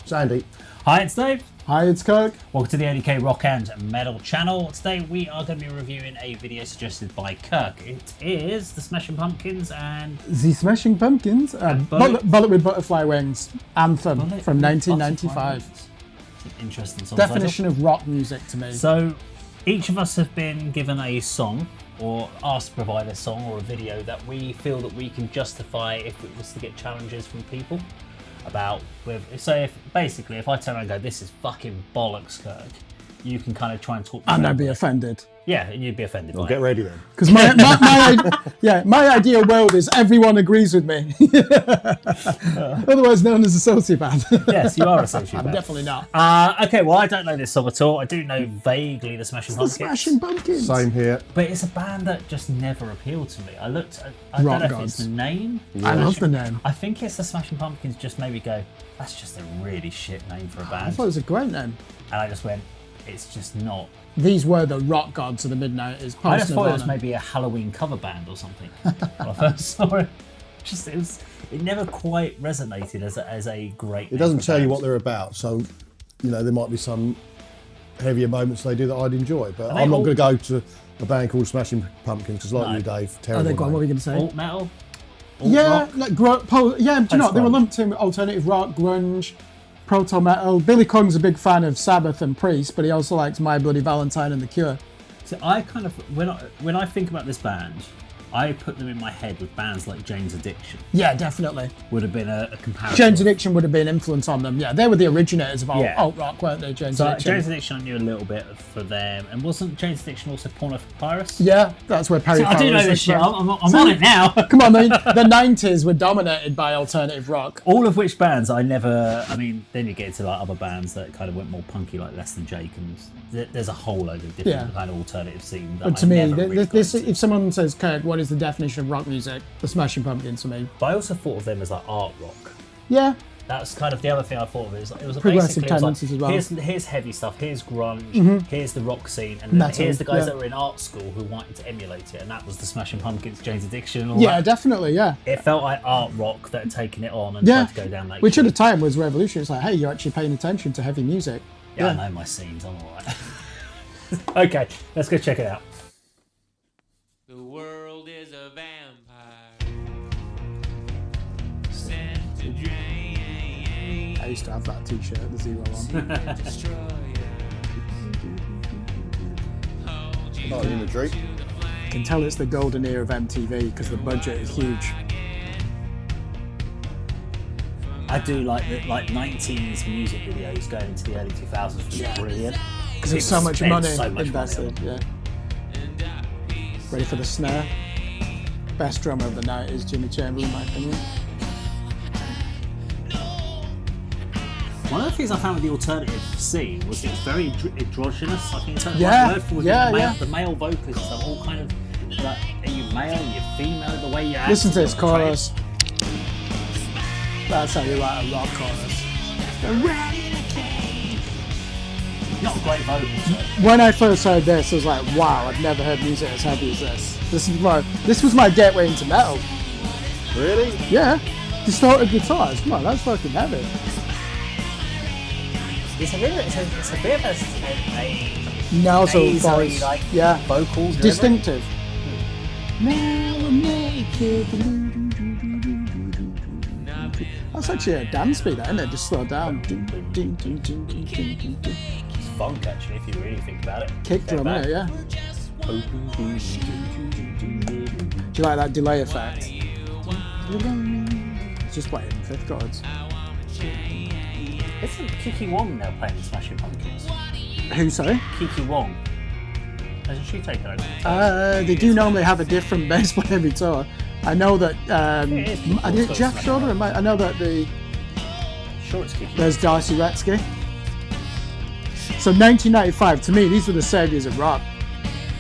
Sandy. Hi, it's Dave. Hi, it's Kirk. Welcome to the A.D.K Rock and Metal channel. Today we are going to be reviewing a video suggested by Kirk. It is the Smashing Pumpkins and... The Smashing Pumpkins, Bullet with Butterfly Wings anthem from 1995. It's an interesting song. Definition of rock music to me. So, each of us have been given a song or asked to provide a song or a video that we feel that we can justify if it was to get challenges from people. About basically if I turn around and go, this is fucking bollocks, Kirk, you can kind of try and talk. And I'd be offended. Yeah, and you'd be offended. Well, get ready then. Because my ideal world is everyone agrees with me. Otherwise known as a sociopath. Yes, you are a sociopath. I'm definitely not. Okay, well, I don't know this song at all. I do know vaguely the Smashing Pumpkins. The Smashing Pumpkins. Same here. But it's a band that just never appealed to me. I don't Rock know if gods. it's the name. I love the name. I think it's the Smashing Pumpkins just maybe go, that's just a really shit name for a band. I thought it was a great name. And I just went, it's just not. These were the rock gods of the mid-90s. I just thought it was maybe a Halloween cover band or something when I first saw it. It never quite resonated as a great. It doesn't tell you what they're about, so there might be some heavier moments they do that I'd enjoy, but I'm not going to go to a band called Smashing Pumpkins because, like you, Dave, terrible. What were you going to say? Alt metal. Yeah, rock? like do you know what? They were lumped in with alternative rock, grunge, proto metal. Billy Corgan's a big fan of Sabbath and Priest, but he also likes My Bloody Valentine and The Cure. So I kind of when I think about this band, I put them in my head with bands like Jane's Addiction. Yeah, definitely. Would have been a comparison. Jane's Addiction would have been an influence on them. Yeah, they were the originators of alt rock, weren't they? Jane's Addiction. Jane's Addiction, I knew a little bit for them, and wasn't Jane's Addiction also Porno for Pirates? Yeah, that's where Perry. I do know this shit. I'm on it now. Come on, man. The 90s were dominated by alternative rock. All of which bands I never. I mean, then you get into like other bands that kind of went more punky, like Less Than Jake, and there's a whole load of different kind of alternative scene. That but to me, if someone says, Kirk, what is the definition of rock music? The Smashing Pumpkins to me. But I also thought of them as like art rock. Yeah. That's kind of the other thing I thought of. It was progressive tendencies as well. Here's heavy stuff, here's grunge, here's the rock scene, and then here's the guys that were in art school who wanted to emulate it, and that was the Smashing Pumpkins, Jane's Addiction, and all that. Definitely, yeah. It felt like art rock that had taken it on and tried to go down that. Which at the time was revolutionary. It's like, hey, you're actually paying attention to heavy music. Yeah, I know my scenes. I'm all right. Okay, let's go check it out. The world is a vampire sent to drain. I used to have that t-shirt, the Zero one. Oh, imagery. You can tell it's the golden era of MTV because the budget is huge. I do like the 90s music videos going into the early 2000s was brilliant. Because there's so much money invested. Yeah. Ready for the snare? Best drummer of the night is Jimmy Chamberlain, in my opinion. One of the things I found with the alternative scene was it was very androgynous. I think it's the Yeah, right word for it. The male vocalists are all kind of like, are you male, are you female, the way you act. Listen to this chorus. That's how you write a rock chorus. Not great vocals. When I first heard this, I was like, wow, I've never heard music as heavy as this. This was my gateway into metal. Really? Yeah. Distorted guitars. Come on, that's fucking heavy. It's a bit of a Nasal nasally, voice. like, Yeah. vocals. Distinctive. Now I'm naked. That's actually a dance beat, isn't it? Just slow down. It's funk, actually, if you really think about it. Kick drum, isn't it? Yeah. Do you like that delay effect? It's just playing fifth chords. Isn't Kiki Wong now playing the Smashing Pumpkins? Who, sorry? Kiki Wong. Hasn't she taken over? They do normally have a different bass player every tour. I know that. I did Jeff Schroeder. I know that Sure, it's Kiki. there's Darcy Retzky. So 1995, to me, these were the saviors of rock.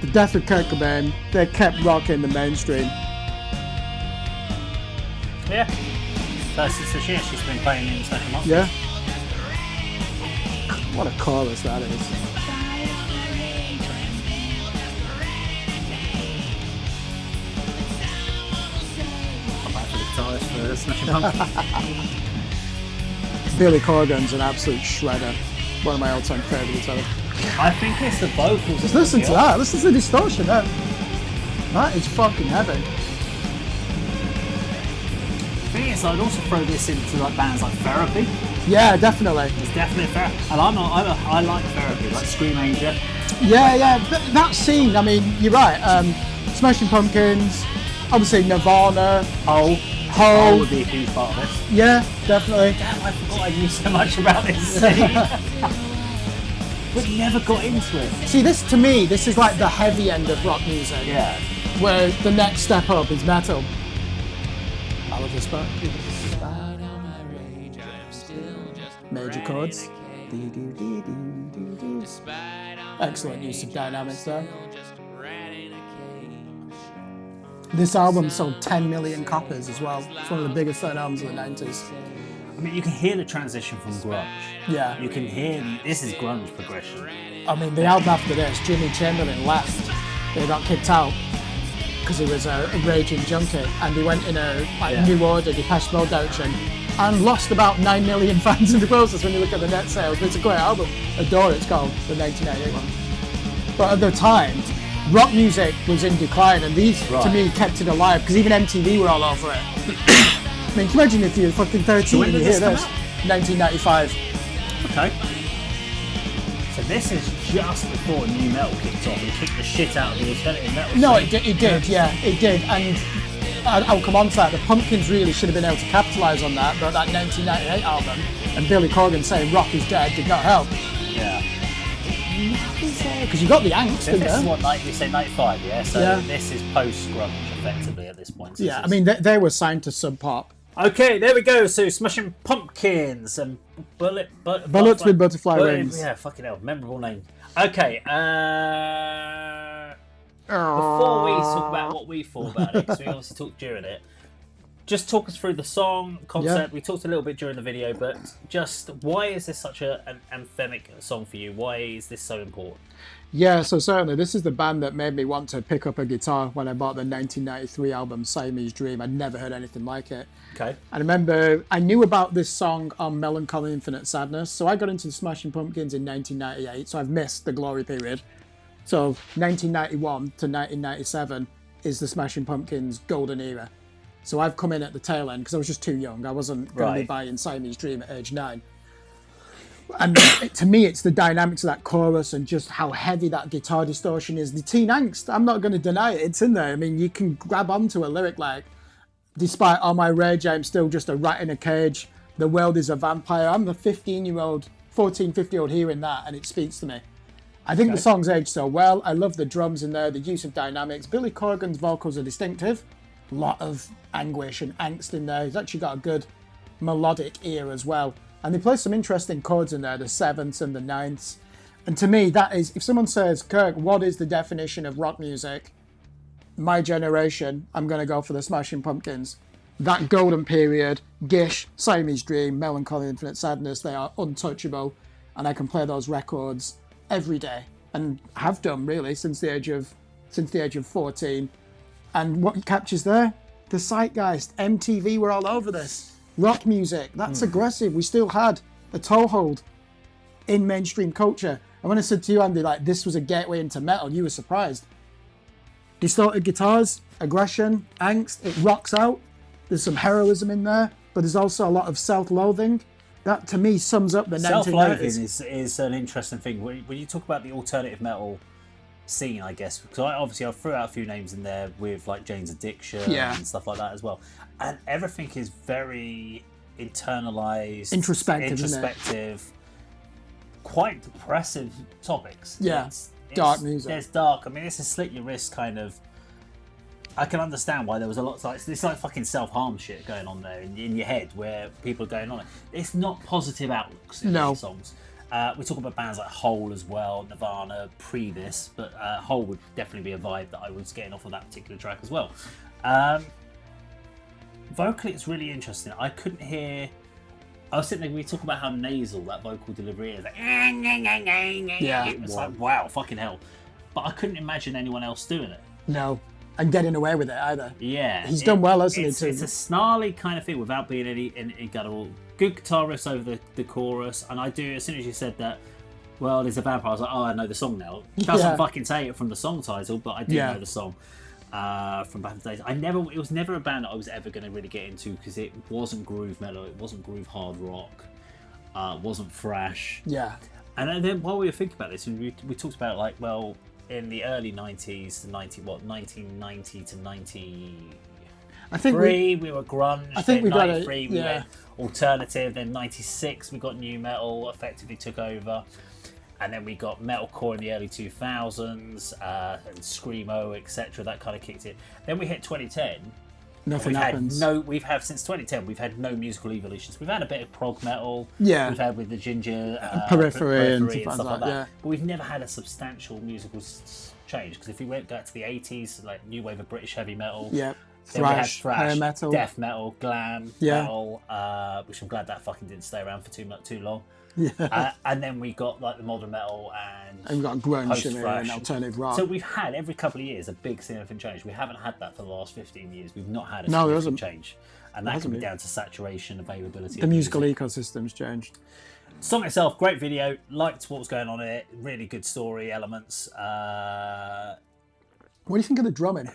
The death of Kirk Cobain, they kept rock in the mainstream. Yeah. So she's been playing in Smashing Pumpkins. Yeah. What a chorus that is. I'm back for the guitarist for Smashing Pumpkins. Billy Corgan's an absolute shredder. One of my all-time favourites ever. I think it's the vocals. Just listen to that. Listen to the distortion. That is fucking heaven. The thing is, I'd also throw this into like bands like Therapy. Yeah, definitely. It's definitely Therapy. And I like Therapy, like Scream Angel. Yeah. That scene, I mean, you're right. Smashing Pumpkins, obviously Nirvana, Hole Hole. would be a huge part of this. Yeah, definitely. Damn, I forgot I knew so much about this scene. But never got into it. See, to me, this is like the heavy end of rock music. Yeah. Where the next step up is metal. I love this part. Major chords. Excellent use of dynamics there. This album sold 10 million copies as well. It's one of the biggest selling albums of the 90s. I mean, you can hear the transition from grunge. Yeah. You can hear this is grunge progression. I mean, the album after this, Jimmy Chamberlain left. He got kicked out because he was a raging junkie, and he went in a New Order, Depeche Mode direction, and lost about 9 million fans in the process when you look at the net sales. But it's a great album. Adore it. It's called the 1998 one. But at the time, rock music was in decline, and these, to me, kept it alive, because even MTV were all over it. I mean, can you imagine if you're fucking 13 and you hear this? 1995. Okay. So this is just before new metal kicked off and kicked the shit out of the alternative metal. No, it did, yeah, it did. And I'll come on to that. The Pumpkins really should have been able to capitalise on that, but that 1998 album and Billy Corgan saying rock is dead did not help. Yeah. Because you got the angst in This there. is what, you say 95, yeah? So Yeah. this is post-grunge, effectively, at this point. So Yeah, this I mean, they were signed to Sub Pop. Okay, there we go. So Smashing Pumpkins and Bullets with Butterfly Wings. Yeah, fucking hell, memorable name. Okay, before we talk about what we thought about it, because we obviously talked during it, just talk us through the song concept. Yeah. We talked a little bit during the video, but just why is this such an anthemic song for you? Why is this so important? Yeah, so certainly this is the band that made me want to pick up a guitar when I bought the 1993 album Siamese Dream. I'd never heard anything like it. Okay. I remember I knew about this song on Melancholy Infinite Sadness, so I got into the Smashing Pumpkins in 1998, so I've missed the glory period. So 1991 to 1997 is the Smashing Pumpkins golden era. So I've come in at the tail end because I was just too young. I wasn't going to be buying Siamese Dream at age 9. And to me, it's the dynamics of that chorus and just how heavy that guitar distortion is. The teen angst, I'm not going to deny it, it's in there. I mean, you can grab onto a lyric like, despite all my rage, I'm still just a rat in a cage. The world is a vampire. I'm the 15-year-old, 14, 15-year-old hearing that, and it speaks to me. I think the song's aged so well. I love the drums in there, the use of dynamics. Billy Corgan's vocals are distinctive. A lot of anguish and angst in there. He's actually got a good melodic ear as well. And they play some interesting chords in there, the sevenths and the ninths. And to me, that is, if someone says, Kirk, what is the definition of rock music? My generation, I'm going to go for the Smashing Pumpkins. That golden period, Gish, Siamese Dream, Melancholy Infinite Sadness, they are untouchable. And I can play those records every day. And have done, really, since the age of 14. And what captures there? The zeitgeist. MTV were all over this. Rock music, that's aggressive. We still had a toehold in mainstream culture. And when I said to you, Andy, like this was a gateway into metal, you were surprised. Distorted guitars, aggression, angst, it rocks out. There's some heroism in there, but there's also a lot of self-loathing. That, to me, sums up the 1990s. Self-loathing is an interesting thing. When you talk about the alternative metal scene, I guess, because I threw out a few names in there with like Jane's Addiction and stuff like that as well. And everything is very internalized, introspective, quite depressive topics. Yeah, it's dark music. There's dark. I mean, it's a slit your wrist kind of. I can understand why there was a lot. It's like fucking self-harm shit going on there in your head, where people are going on it. It's not positive outlooks in these songs. We talk about bands like Hole as well, Nirvana pre this, but Hole would definitely be a vibe that I was getting off of that particular track as well. Vocally, it's really interesting. I couldn't hear. I was sitting there. We talk about how nasal that vocal delivery is. Like, it's like wow, fucking hell. But I couldn't imagine anyone else doing it. No, and getting away with it either. Yeah, he's done well, hasn't he? It's a snarly kind of thing without being any guttural good guitar riffs over the chorus, and I do. As soon as you said that, well, there's a vampire, I was like, oh, I know the song now. It doesn't fucking say it from the song title, but I do know the song from back in the days. It was never a band that I was ever going to really get into because it wasn't groove metal, it wasn't groove hard rock, it wasn't thrash. Yeah. And then while we were thinking about this, we talked about like, well, in the early 90s, 1990 to 90. I think we were grunge. I think we got 93, we went alternative. Then 96, we got new metal. Effectively took over, and then we got metalcore in the early 2000s and screamo, etc. That kind of kicked it. Then we hit 2010. Nothing happens. Since 2010, we've had no musical evolutions. We've had a bit of prog metal. Yeah. We've had with the Ginger Periphery and stuff like that. Yeah. But we've never had a substantial musical change. Because if we went back to the 80s, like new wave of British heavy metal. Yeah. Then we had Thrash, thrash, hair metal, death metal, glam metal, which I'm glad that fucking didn't stay around for too long. Yeah. And then we got like the modern metal and we've got grunge post-thrash. and alternative rock. So we've had every couple of years a big significant change. We haven't had that for the last 15 years. We've not had a significant change. And that can be down to saturation, availability. The musical ecosystem's changed. Song itself, great video. Liked what was going on in it. Really good story elements. What do you think of the drumming?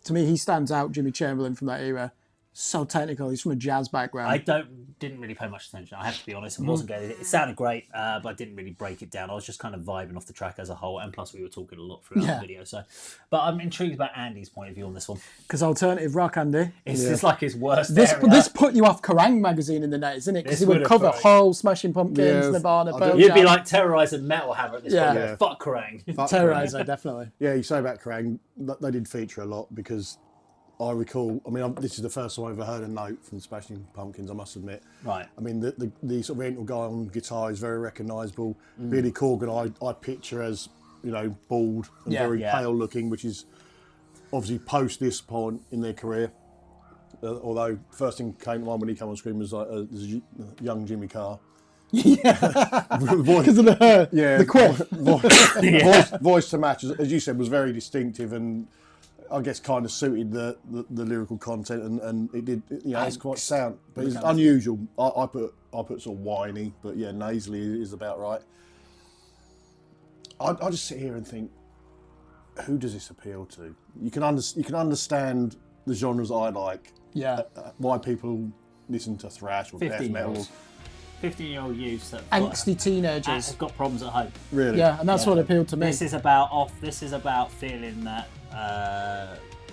To me, he stands out, Jimmy Chamberlain from that era. So technical. He's from a jazz background. I didn't really pay much attention. I have to be honest. I wasn't getting it. It sounded great, but I didn't really break it down. I was just kind of vibing off the track as a whole, and plus we were talking a lot throughout the video. So, but I'm intrigued about Andy's point of view on this one. Because alternative rock, Andy. It's like his worst. This put you off Kerrang magazine in the 90s, didn't it? Because he would cover whole Smashing Pumpkins, Nirvana, Pearl You'd be Jam. like Terrorising Metal Hammer at this point. Yeah. Fuck Kerrang. Terrorizer, definitely. Yeah, you say about Kerrang, they did feature a lot because I recall, this is the first time I've ever heard a note from Smashing Pumpkins, I must admit. Right. I mean, the sort of oriental guy on guitar is very recognisable. Billy Corgan, I picture as, bald and very pale looking, which is obviously post this point in their career. Although, first thing came to mind when he came on screen was like young Jimmy Carr. Because of the hair, the quiff. Voice to match, as you said, was very distinctive and I guess kind of suited the lyrical content and it did, it's quite sound, but it's unusual. I put sort of whiny, but yeah, nasally is about right. I just sit here and think, who does this appeal to? You can understand the genres I like. Yeah. Why people listen to thrash or death metal. 15-year-old youths that angsty teenagers have got problems at home. Really? Yeah, and that's what appealed to me. This is about feeling that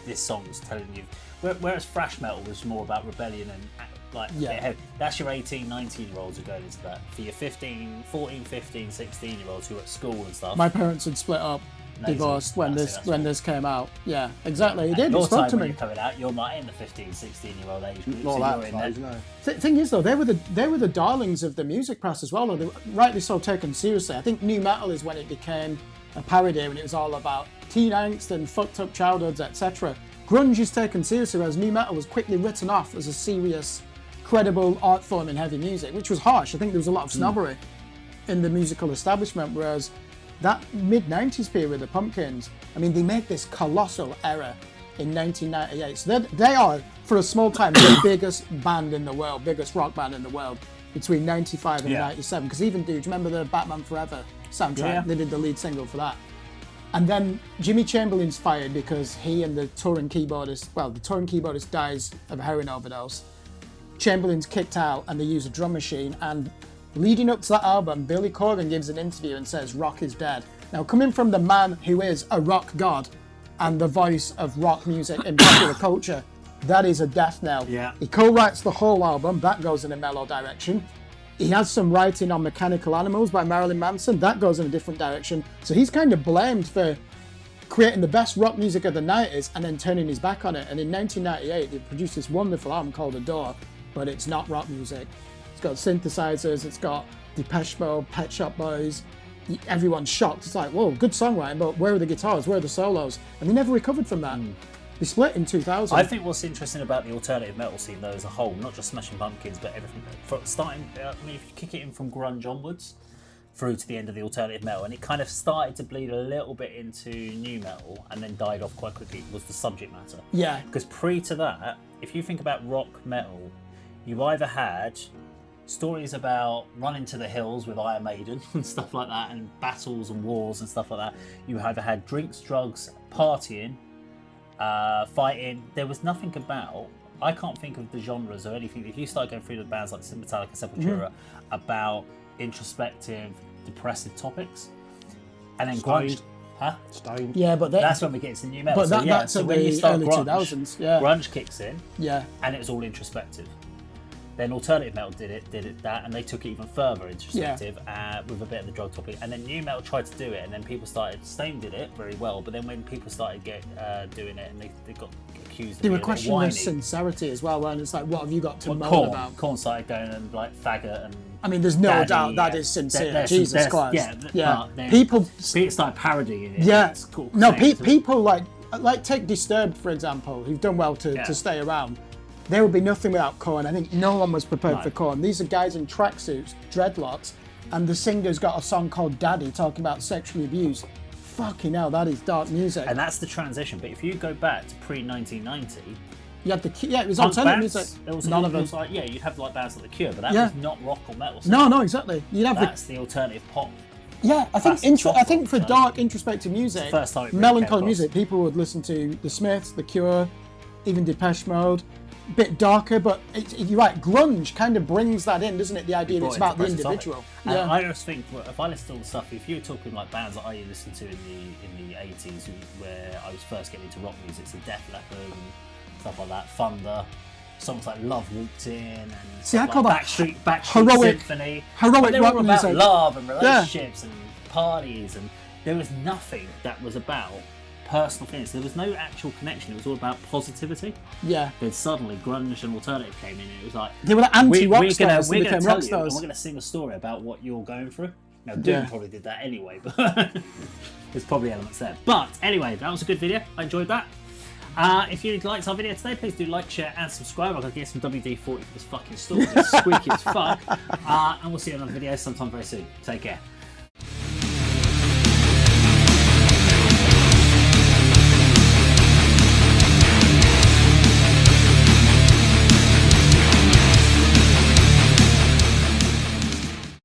this song's telling you. Whereas thrash metal was more about rebellion and that's your 18, 19-year-olds who go into that. For your 14, 15, 16-year-olds who are at school and stuff. My parents had split up, divorced when this came out. Yeah, exactly. It did. Your it spoke time to when me. you're coming out, you're not in the 15, 16-year-old age group. Not that age, no. Thing is, though, they were the darlings of the music press as well. They were rightly so taken seriously. I think new metal is when it became a parody and it was all about teen angst and fucked up childhoods, etc. Grunge is taken seriously, whereas new metal was quickly written off as a serious, credible art form in heavy music, which was harsh. I think there was a lot of snobbery in the musical establishment, whereas that mid-90s period, the Pumpkins, they made this colossal error in 1998. So they are, for a small time, the biggest band in the world, biggest rock band in the world between 95 and 97. Because even, do you remember the Batman Forever soundtrack? Yeah. They did the lead single for that. And then Jimmy Chamberlain's fired because he and the touring keyboardist dies of a heroin overdose. Chamberlain's kicked out and they use a drum machine, and leading up to that album, Billy Corgan gives an interview and says rock is dead. Now, coming from the man who is a rock god and the voice of rock music in popular culture, that is a death knell. Yeah. He co-writes the whole album, that goes in a mellow direction. He has some writing on Mechanical Animals by Marilyn Manson, that goes in a different direction. So he's kind of blamed for creating the best rock music of the 90s and then turning his back on it. And in 1998, they produced this wonderful album called Adore, but it's not rock music. It's got synthesizers, it's got Depeche Mode, Pet Shop Boys. Everyone's shocked. It's like, whoa, good songwriting, but where are the guitars? Where are the solos? And they never recovered from that. They split in 2000. I think what's interesting about the alternative metal scene, though, as a whole, not just Smashing Pumpkins, but everything, if you kick it in from grunge onwards, through to the end of the alternative metal, and it kind of started to bleed a little bit into new metal and then died off quite quickly, was the subject matter. Yeah. Because pre to that, if you think about rock metal, you either had stories about running to the hills with Iron Maiden and stuff like that, and battles and wars and stuff like that. You either had drinks, drugs, partying, fighting. There was nothing about, I can't think of the genres or anything. If you start going through the bands like Metallica, Sepultura, about introspective, depressive topics, and then grunge. Huh? Stained. Yeah, but that's when we get to new metal. But that's so in when you the start early grunge, 2000s. Yeah. grunge kicks in, Yeah. and it's all introspective. Then alternative metal did that, and they took it even further introspective with a bit of the drug topic. And then new metal tried to do it, and then people started. Stain did it very well, but then when people started doing it, and they got accused, They of were being a bit questioning whiny. their sincerity as well, and it's like, what have you got to moan about? Korn started going and like faggot and. I mean, there's no Daddy, doubt that is sincere. There's- Jesus there's- Christ. Yeah, but then People. started parodying it. Yeah. It's cool. No, saying- people like take Disturbed, for example, who've done well to stay around. There would be nothing without Korn. I think no one was prepared for Korn. These are guys in tracksuits, dreadlocks, and the singer's got a song called Daddy talking about sexual abuse. Fucking hell, that is dark music. And that's the transition. But if you go back to pre-1990, you had it was alternative music. None of them. It was like, you'd have like bands like The Cure, but that Yeah. was not rock or metal. No, exactly. You'd have That's the alternative pop. I think That's I think for proper, dark introspective music, first time it really melancholy came music, people would listen to The Smiths, The Cure, even Depeche Mode. Bit darker, but you're right. Grunge kind of brings that in, doesn't it? The idea that it's about the individual. And I just think, if I listen to all the stuff, if you're talking like bands that I listened to in the 80s, where I was first getting into rock music, so Def Leppard and stuff like that, Thunder, songs like Love Walked In, and See, I stuff call like that Backstreet heroic- Symphony. heroic But they were rock all about music. love and relationships and parties, and there was nothing that was about personal feelings. There was no actual connection. It was all about positivity. Yeah. Then suddenly grunge and alternative came in, and it was like They were like anti-rock we're stars. gonna They became tell rock you, stars. and we're gonna sing a story about what you're going through. Now, Doom probably did that anyway, but there's probably elements there. But anyway, that was a good video. I enjoyed that. If you liked our video today, please do like, share, and subscribe. I'm gonna get some WD-40 for this fucking store. It's squeaky as fuck. And we'll see you on another video sometime very soon. Take care.